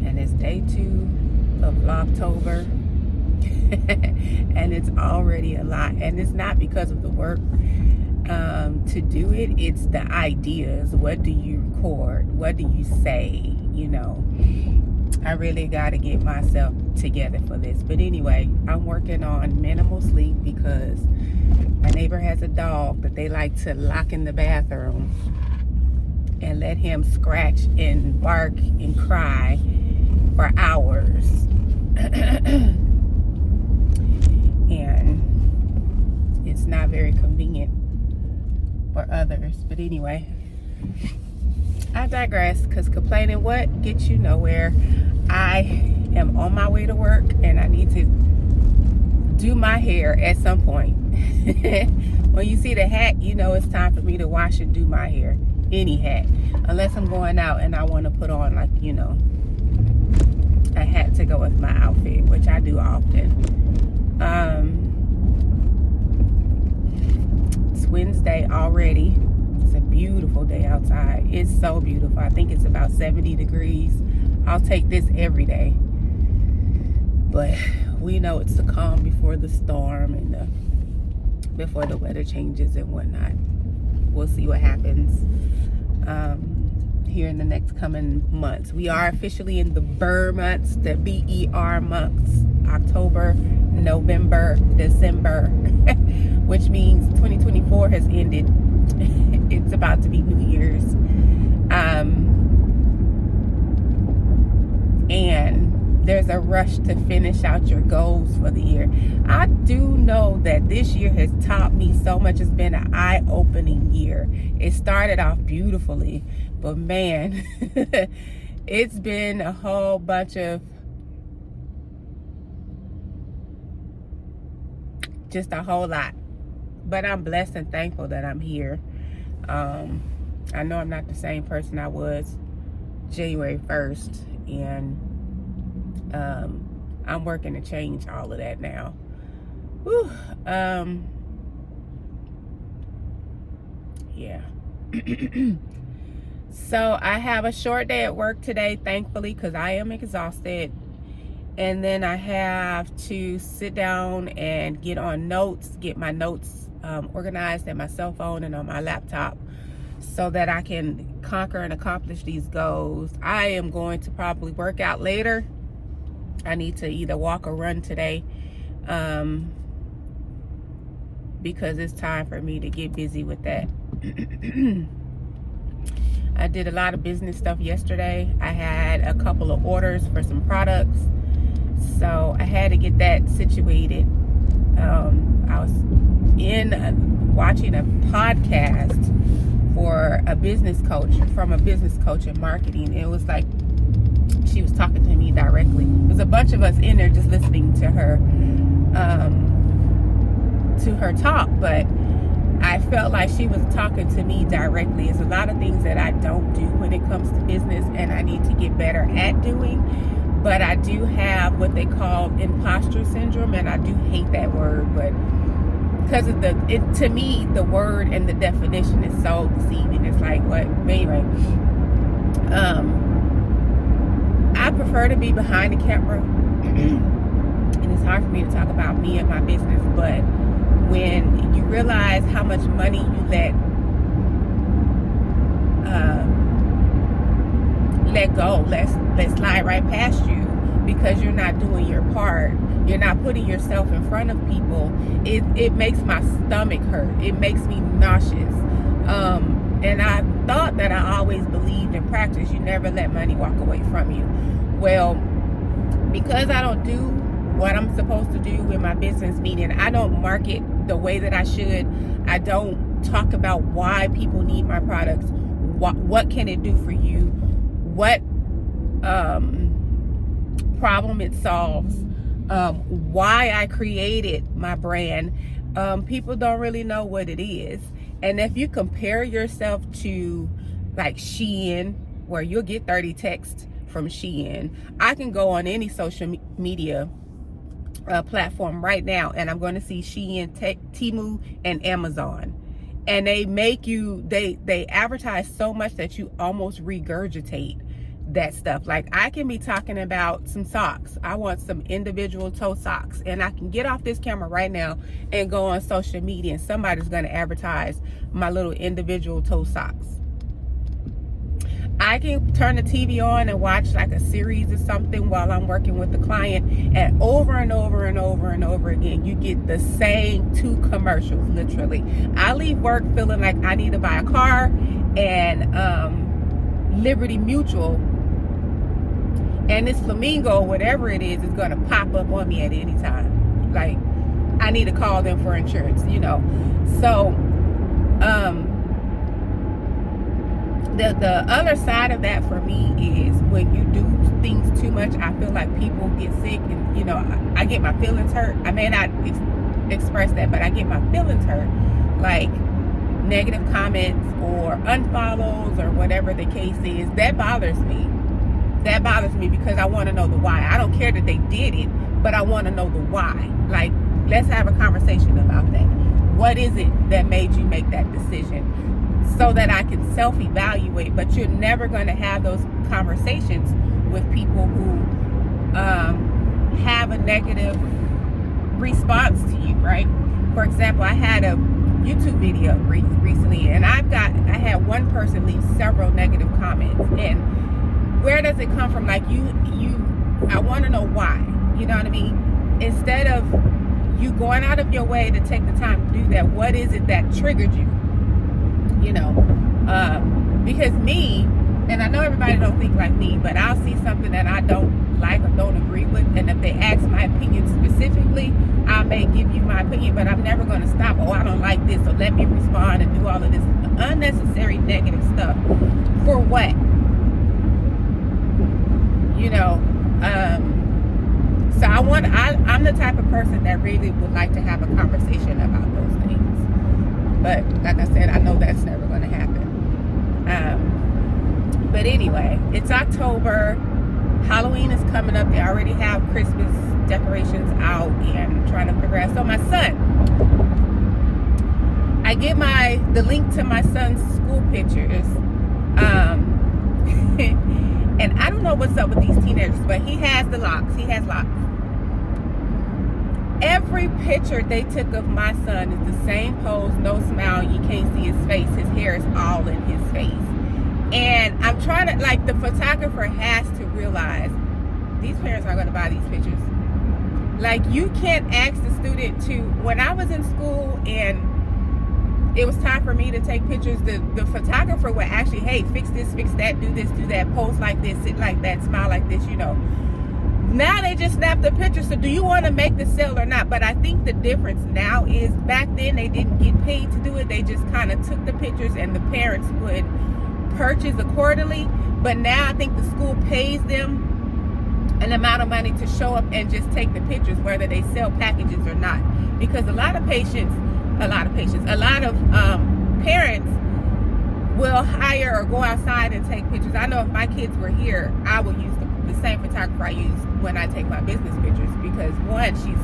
And it's day 2 of Vlogtober. And it's already a lot. And it's not because of the work to do it. It's the ideas. What do you record? What do you say? You know, I really got to get myself together for this. But anyway, I'm working on minimal sleep because my neighbor has a dog that they like to lock in the bathroom and let him scratch and bark and cry for hours. And it's not very convenient for others. But anyway, I digress, because complaining what gets you nowhere. I am on my way to work and I need to do my hair at some point. When you see the hat, you know it's time for me to wash and do my hair. Any hat, unless I'm going out and I want to put on, like, you know, a hat to go with my outfit, which I do often. It's Wednesday already. It's a beautiful day outside. It's so beautiful. I think it's about 70 degrees. I'll take this every day. But we know it's the calm before the storm and before the weather changes and whatnot. We'll see what happens here in the next coming months. We are officially in the BER months, the BER months, October, November, December, which means 2024 has ended. It's about to be New Year's. And there's a rush to finish out your goals for the year. I do know that this year has taught me so much. It's been an eye-opening year. It started off beautifully, but man, it's been a whole bunch of just a whole lot. But I'm blessed and thankful that I'm here. I know I'm not the same person I was January 1st, and I'm working to change all of that now. Whew. Yeah. So I have a short day at work today, thankfully, because I am exhausted. And then I have to sit down and get on notes, get my notes organized in my cell phone and on my laptop, so that I can conquer and accomplish these goals. I am going to probably work out later. I need to either walk or run today, because it's time for me to get busy with that. I did a lot of business stuff yesterday. I had a couple of orders for some products, so I had to get that situated. I was watching a podcast for a business coach, from a business coach in marketing. It was like she was talking to me directly. There's a bunch of us in there just listening to her talk, but I felt like she was talking to me directly. There's a lot of things that I don't do when it comes to business, and I need to get better at doing. But I do have what they call imposter syndrome, and I do hate that word, but because of to me, the word and the definition is so deceiving. It's like, what? Anyway, I prefer to be behind the camera, and it's hard for me to talk about me and my business, but when you realize how much money you let go, let slide right past you because you're not doing your part, you're not putting yourself in front of people, it makes my stomach hurt. It makes me nauseous. And I thought that I always believed in practice, you never let money walk away from you. Well, because I don't do what I'm supposed to do in my business, meaning I don't market the way that I should, I don't talk about why people need my products, what can it do for you, what problem it solves, why I created my brand. People don't really know what it is. And if you compare yourself to like Shein, where you'll get 30 texts from Shein, I can go on any social media platform right now and I'm going to see Shein, Temu, and Amazon. And they make you, they advertise so much that you almost regurgitate that stuff. Like, I can be talking about some socks. I want some individual toe socks, and I can get off this camera right now and go on social media, and somebody's going to advertise my little individual toe socks. I can turn the TV on and watch like a series or something while I'm working with the client, and over and over and over and over again, you get the same 2 commercials, literally. I leave work feeling like I need to buy a car, and Liberty Mutual and this Flamingo, whatever it is going to pop up on me at any time. Like, I need to call them for insurance, you know. So, the other side of that for me is when you do things too much, I feel like people get sick, and, you know, I get my feelings hurt. I may not express that, but I get my feelings hurt. Like, negative comments or unfollows or whatever the case is, that bothers me. That bothers me because I want to know the why. I don't care that they did it, but I want to know the why. Like, let's have a conversation about that. What is it that made you make that decision? So that I can self-evaluate. But you're never going to have those conversations with people who have a negative response to you, right? For example, I had a YouTube video recently, and I had one person leave several negative comments. And where does it come from? Like, I want to know why. You know what I mean? Instead of you going out of your way to take the time to do that, what is it that triggered you? You know, because me, and I know everybody don't think like me, but I'll see something that I don't like or don't agree with, and if they ask my opinion specifically, I may give you my opinion, but I'm never going to stop. Oh, I don't like this, so let me respond and do all of this unnecessary negative stuff. For what? You know, so I'm the type of person that really would like to have a conversation about those things. But like I said, I know that's never going to happen. But anyway, it's October. Halloween is coming up. They already have Christmas decorations out and trying to figure out. So my son, I get the link to my son's school pictures. And I don't know what's up with these teenagers, but he has the locks. He has locks. Every picture they took of my son is the same pose, no smile, you can't see his face, his hair is all in his face. And I'm trying to, like, the photographer has to realize these parents aren't going to buy these pictures. Like, you can't ask the student to, when I was in school and it was time for me to take pictures, the photographer would actually, hey, fix this, fix that, do this, do that, pose like this, sit like that, smile like this, you know. Now they just snap the picture. So do you want to make the sale or not? But I think the difference now is back then they didn't get paid to do it. They just kind of took the pictures and the parents would purchase accordingly. But now I think the school pays them an amount of money to show up and just take the pictures, whether they sell packages or not. Because a lot of parents will hire or go outside and take pictures. I know if my kids were here, I would use the same photographer I use when I take my business pictures, because one, she's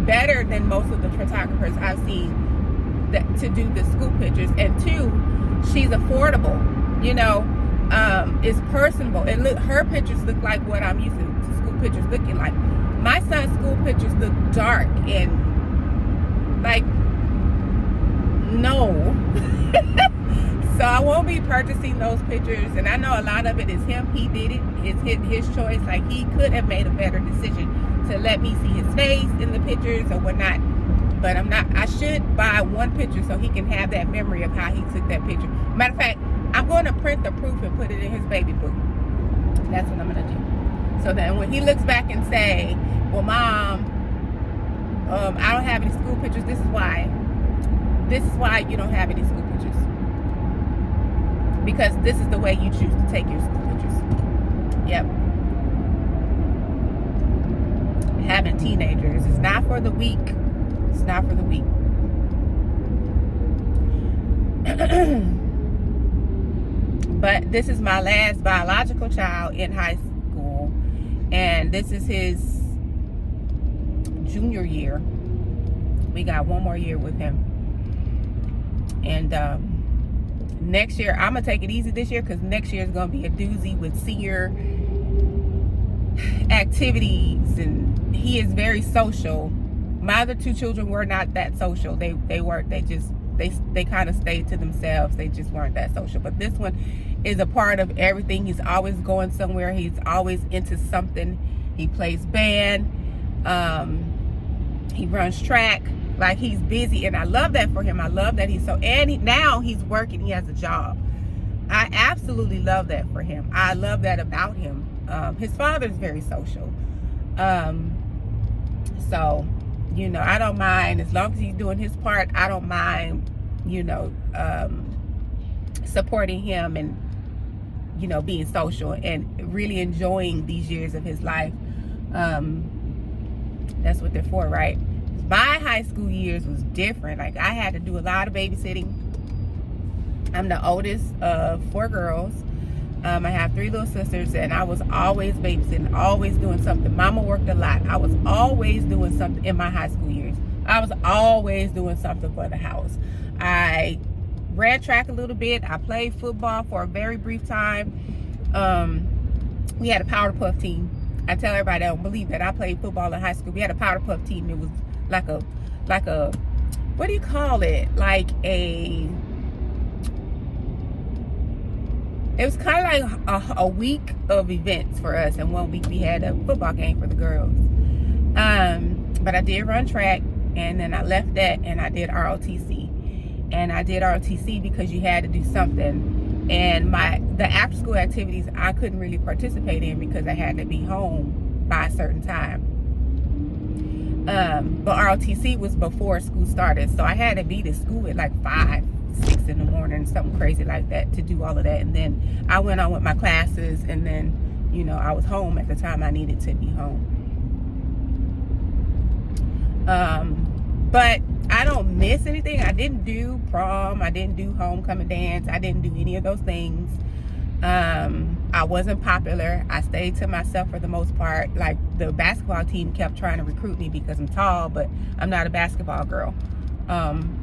better than most of the photographers I've seen to do the school pictures, and two, she's affordable, you know, is personable, and her pictures look like what I'm used to school pictures looking like. My son's school pictures look dark and like, no. So I won't be purchasing those pictures, and I know a lot of it is him. He did it. It's his choice. Like, he could have made a better decision to let me see his face in the pictures or whatnot. But I'm not. I should buy one picture so he can have that memory of how he took that picture. Matter of fact, I'm going to print the proof and put it in his baby book. That's what I'm going to do. So then when he looks back and say, well, Mom, I don't have any school pictures. This is why. This is why you don't have any school pictures. Because this is the way you choose to take your school pictures. Yep. Having teenagers is not for the weak. It's not for the weak. But this is my last biological child in high school. And this is his junior year. We got one more year with him. And next year, I'm going to take it easy this year, because next year is going to be a doozy with senior activities, and he is very social. My other two children were not that social. They weren't. They kind of stayed to themselves. They just weren't that social. But this one is a part of everything. He's always going somewhere. He's always into something. He plays band. He runs track. Like, he's busy, and I love that for him. I love that he's so, and now he's working. He has a job. I absolutely love that for him. I love that about him. His father is very social. So, you know, I don't mind, as long as he's doing his part. I don't mind, you know, supporting him and, you know, being social and really enjoying these years of his life. That's what they're for, right? My high school years was different. Like, I had to do a lot of babysitting. I'm the oldest of 4 girls. I have 3 little sisters, and I was always babysitting, always doing something. Mama worked a lot. I was always doing something in my high school years. I was always doing something for the house. I ran track a little bit. I played football for a very brief time. We had a powder puff team. I tell everybody I don't believe that I played football in high school. We had a powder puff team. It was like a, what do you call it? It was kind of like a week of events for us, and 1 week we had a football game for the girls. But I did run track, and then I left that, and I did ROTC. And I did ROTC because you had to do something. And the after school activities I couldn't really participate in because I had to be home by a certain time. But ROTC was before school started, so I had to be to school at like 5, 6 in the morning, something crazy like that, to do all of that. And then I went on with my classes, and then, you know, I was home at the time I needed to be home. But I don't miss anything. I didn't do prom. I didn't do homecoming dance. I didn't do any of those things. I wasn't popular. I stayed to myself for the most part. Like, the basketball team kept trying to recruit me because I'm tall, but I'm not a basketball girl. I'm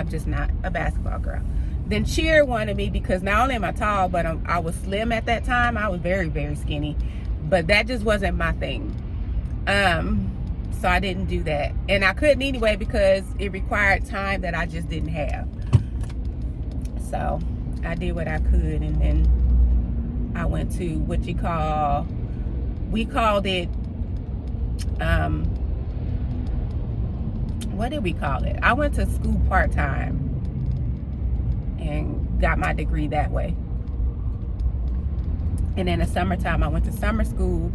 just not a basketball girl. Then cheer wanted me because not only am I tall, but I was slim at that time. I was very, very skinny, but that just wasn't my thing. So I didn't do that, and I couldn't anyway because it required time that I just didn't have. So I did what I could, and then I went to what we called it, what did we call it? I went to school part-time and got my degree that way. And in the summertime, I went to summer school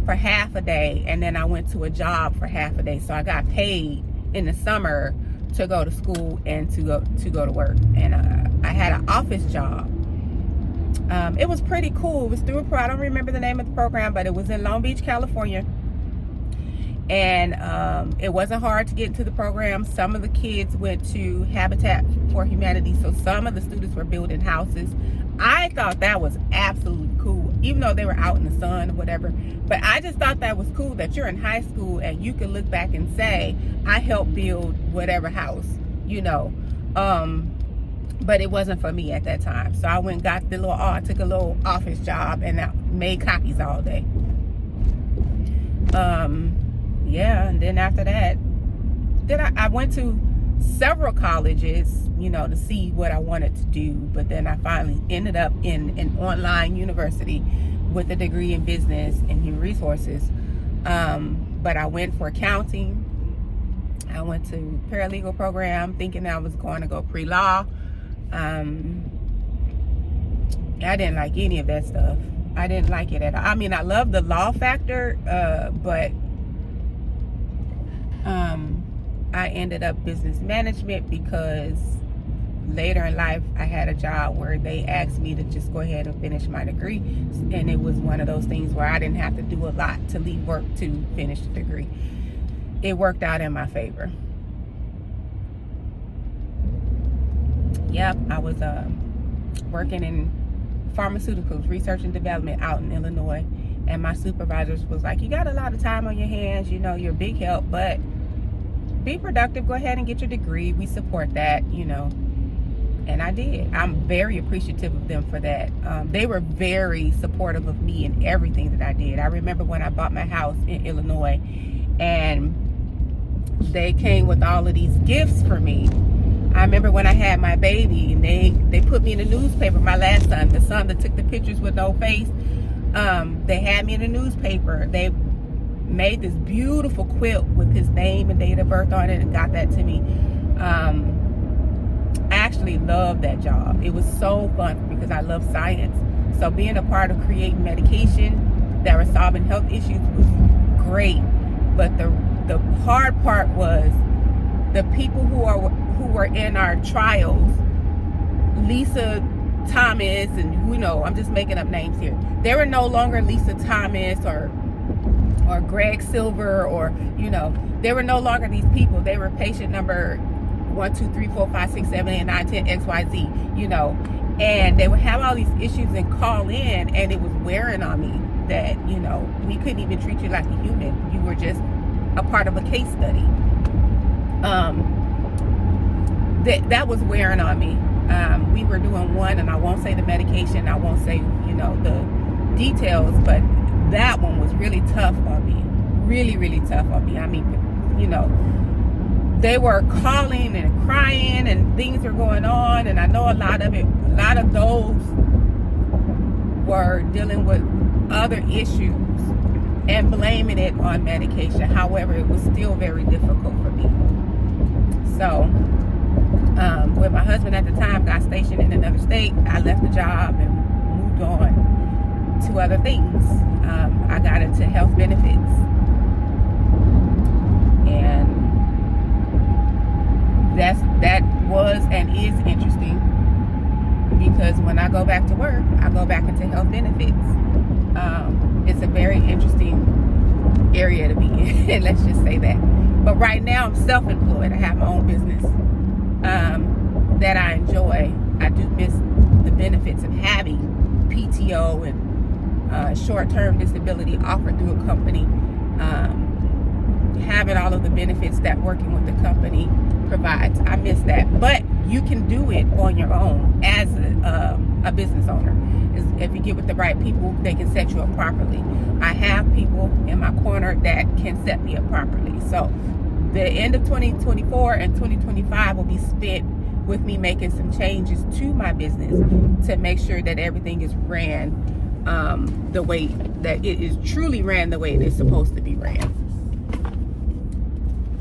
for half a day, and then I went to a job for half a day. So I got paid in the summer to go to school and to go to work. And I had an office job. It was pretty cool. It was through I don't remember the name of the program, but it was in Long Beach, California. And it wasn't hard to get into the program. Some of the kids went to Habitat for Humanity, so some of the students were building houses. I thought that was absolutely cool, even though they were out in the sun or whatever. But I just thought that was cool that you're in high school and you can look back and say, I helped build whatever house, you know. But it wasn't for me at that time. So I went and got I took a little office job, and I made copies all day. Yeah, and then after that, I went to several colleges, you know, to see what I wanted to do. But then I finally ended up in an online university with a degree in business and human resources. But I went for accounting. I went to paralegal program thinking I was going to go pre-law. I didn't like any of that stuff. I didn't like it at all. I mean, I love the law factor, but I ended up business management because later in life I had a job where they asked me to just go ahead and finish my degree, and it was one of those things where I didn't have to do a lot to leave work to finish the degree. It worked out in my favor. Yep, I was working in pharmaceuticals, research and development out in Illinois, and my supervisors was like, you got a lot of time on your hands, you know, you're a big help, but be productive, go ahead and get your degree. We support that, you know. And I did. I'm very appreciative of them for that. They were very supportive of me in everything that I did. I remember when I bought my house in Illinois, and they came with all of these gifts for me. I remember when I had my baby, and they put me in the newspaper. My last son, the son that took the pictures with no face, they had me in the newspaper. They made this beautiful quilt with his name and date of birth on it and got that to me. I actually loved that job. It was so fun because I love science. So being a part of creating medication that were solving health issues was great. But the hard part was the people who were in our trials, Lisa Thomas, and you know, I'm just making up names here. They were no longer Lisa Thomas or Greg Silver, or you know, they were no longer these people. They were patient number 1, 2, 3, 4, 5, 6, 7, 8, 9, 10, XYZ, you know, and they would have all these issues and call in, and it was wearing on me that, you know, we couldn't even treat you like a human. You were just a part of a case study. That was wearing on me. We were doing one, and I won't say the medication, I won't say, you know, the details, but that one was really tough on me. Really, really tough on me. I mean, you know, they were calling and crying and things were going on, and I know a lot of those were dealing with other issues and blaming it on medication. However, it was still very difficult for me. So with my husband at the time got stationed in another state, I left the job and moved on to other things. I got into health benefits, and that was and is interesting, because when I go back to work, I go back into health benefits. It's a very interesting area to be in, let's just say that. But right now I'm self-employed. I have my own business that I enjoy. I do miss the benefits of having PTO and short-term disability offered through a company, having all of the benefits that working with the company provides. I miss that. But you can do it on your own as a business owner. If you get with the right people, they can set you up properly. I have people in my corner that can set me up properly. So the end of 2024 and 2025 will be spent with me making some changes to my business to make sure that everything is ran the way that it is truly ran, the way it is supposed to be ran.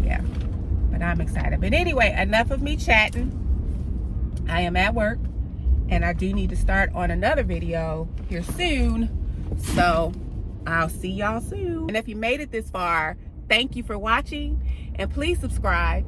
Yeah, but I'm excited. But anyway, enough of me chatting. I am at work, and I do need to start on another video here soon. So I'll see y'all soon. And if you made it this far, thank you for watching, and please subscribe.